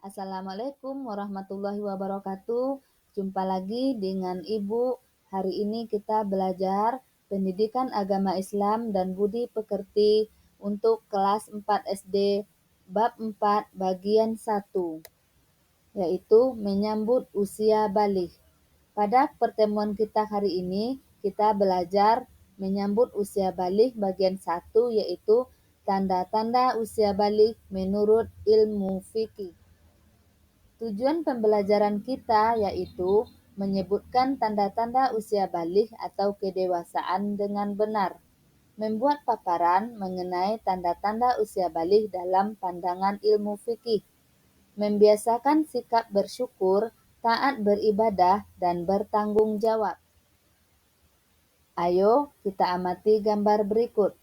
Assalamualaikum warahmatullahi wabarakatuh. Jumpa lagi dengan Ibu. Hari ini kita belajar pendidikan agama Islam dan budi pekerti untuk kelas 4 SD bab 4 bagian 1, yaitu menyambut usia baligh. Pada pertemuan kita hari ini, kita belajar menyambut usia baligh bagian 1, yaitu tanda-tanda usia baligh menurut ilmu fikih. Tujuan pembelajaran kita yaitu menyebutkan tanda-tanda usia baligh atau kedewasaan dengan benar, membuat paparan mengenai tanda-tanda usia baligh dalam pandangan ilmu fikih, membiasakan sikap bersyukur, taat beribadah, dan bertanggung jawab. Ayo kita amati gambar berikut.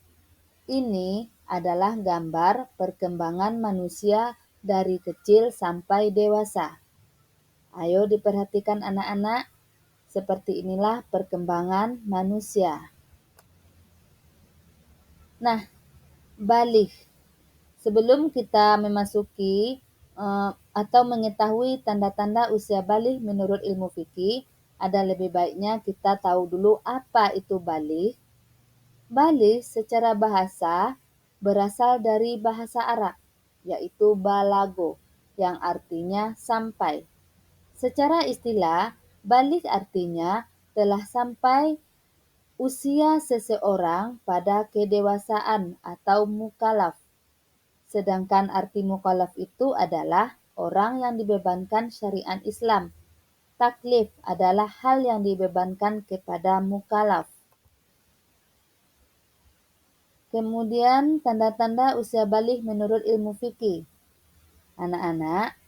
Ini adalah gambar perkembangan manusia dari kecil sampai dewasa. Ayo diperhatikan anak-anak, seperti inilah perkembangan manusia. Nah, baligh. Sebelum kita memasuki atau mengetahui tanda-tanda usia baligh menurut ilmu fikih, ada lebih baiknya kita tahu dulu apa itu baligh. Baligh secara bahasa berasal dari bahasa Arab, yaitu balago, yang artinya sampai. Secara istilah, baligh artinya telah sampai usia seseorang pada kedewasaan atau mukallaf. Sedangkan arti mukallaf itu adalah orang yang dibebankan syariat Islam. Taklif adalah hal yang dibebankan kepada mukallaf. Kemudian tanda-tanda usia baligh menurut ilmu fikih. Anak-anak,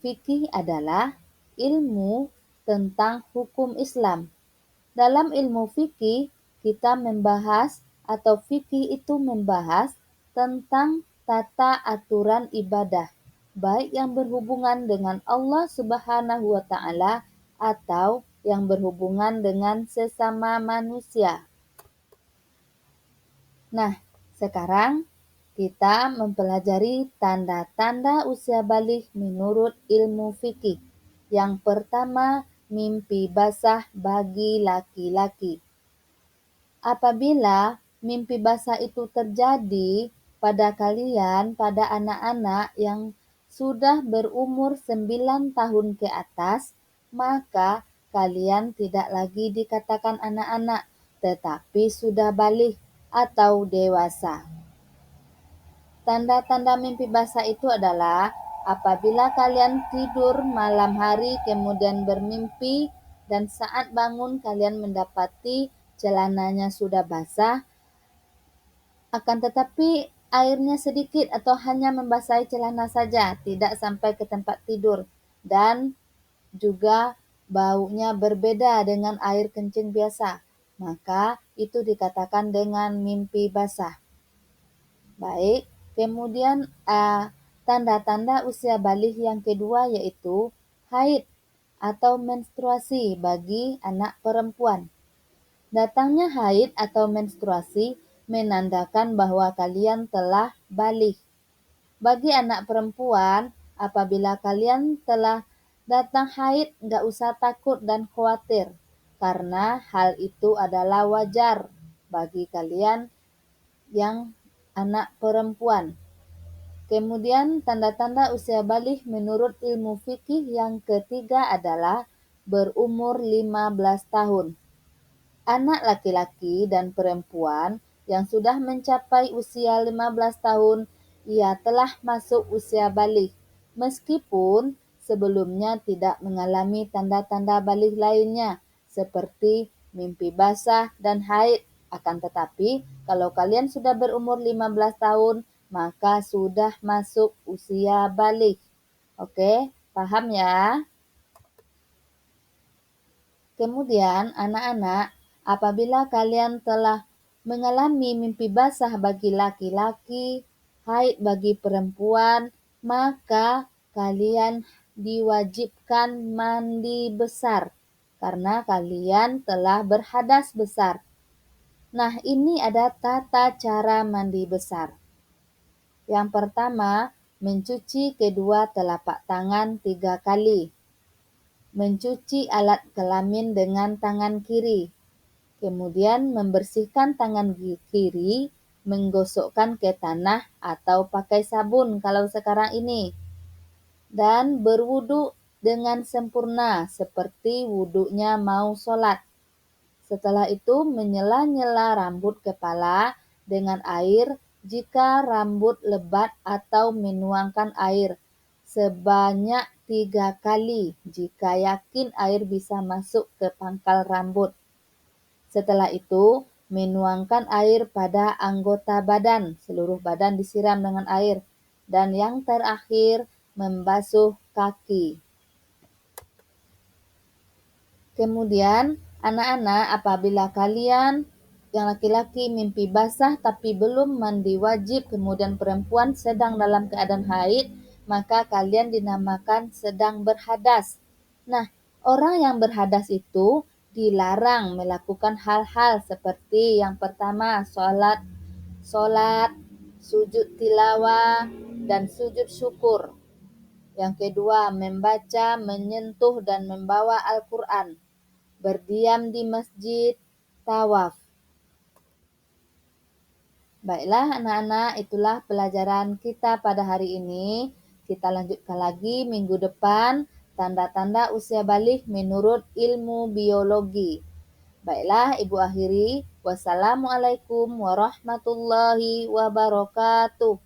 fikih adalah ilmu tentang hukum Islam. Dalam ilmu fikih, kita membahas atau fikih itu membahas tentang tata aturan ibadah, baik yang berhubungan dengan Allah Subhanahu wa Ta'ala atau yang berhubungan dengan sesama manusia. Nah, sekarang kita mempelajari tanda-tanda usia baligh menurut ilmu fikih. Yang pertama, mimpi basah bagi laki-laki. Apabila mimpi basah itu terjadi pada kalian, pada anak-anak yang sudah berumur 9 tahun ke atas, maka kalian tidak lagi dikatakan anak-anak, tetapi sudah baligh atau dewasa. Tanda-tanda mimpi basah itu adalah apabila kalian tidur malam hari kemudian bermimpi dan saat bangun kalian mendapati celananya sudah basah, akan tetapi airnya sedikit atau hanya membasahi celana saja, tidak sampai ke tempat tidur, dan juga baunya berbeda dengan air kencing biasa, maka itu dikatakan dengan mimpi basah. Baik, kemudian tanda-tanda usia baligh yang kedua yaitu haid atau menstruasi bagi anak perempuan. Datangnya haid atau menstruasi menandakan bahwa kalian telah baligh. Bagi anak perempuan, apabila kalian telah datang haid, nggak usah takut dan khawatir, karena hal itu adalah wajar bagi kalian yang anak perempuan. Kemudian tanda-tanda usia baligh menurut ilmu fikih yang ketiga adalah berumur 15 tahun. Anak laki-laki dan perempuan yang sudah mencapai usia 15 tahun, ia telah masuk usia baligh, meskipun sebelumnya tidak mengalami tanda-tanda baligh lainnya, seperti mimpi basah dan haid. Akan tetapi, kalau kalian sudah berumur 15 tahun, maka sudah masuk usia baligh. Oke, paham ya? Kemudian, anak-anak, apabila kalian telah mengalami mimpi basah bagi laki-laki, haid bagi perempuan, maka kalian diwajibkan mandi besar karena kalian telah berhadas besar. Nah, ini ada tata cara mandi besar. Yang pertama, mencuci kedua telapak tangan 3 kali, mencuci alat kelamin dengan tangan kiri, kemudian membersihkan tangan kiri, menggosokkan ke tanah atau pakai sabun kalau sekarang ini, dan berwudu dengan sempurna seperti wudunya mau sholat. Setelah itu menyela-nyela rambut kepala dengan air jika rambut lebat atau menuangkan air sebanyak 3 kali jika yakin air bisa masuk ke pangkal rambut. Setelah itu menuangkan air pada anggota badan, seluruh badan disiram dengan air. Dan yang terakhir membasuh kaki. Kemudian, anak-anak, apabila kalian yang laki-laki mimpi basah tapi belum mandi wajib, kemudian perempuan sedang dalam keadaan haid, maka kalian dinamakan sedang berhadas. Nah, orang yang berhadas itu dilarang melakukan hal-hal seperti yang pertama, sholat, sujud tilawah, dan sujud syukur. Yang kedua, membaca, menyentuh, dan membawa Al-Quran. Berdiam di masjid, tawaf. Baiklah anak-anak, itulah pelajaran kita pada hari ini. Kita lanjutkan lagi minggu depan, tanda-tanda usia balik menurut ilmu biologi. Baiklah, Ibu akhiri. Wassalamualaikum warahmatullahi wabarakatuh.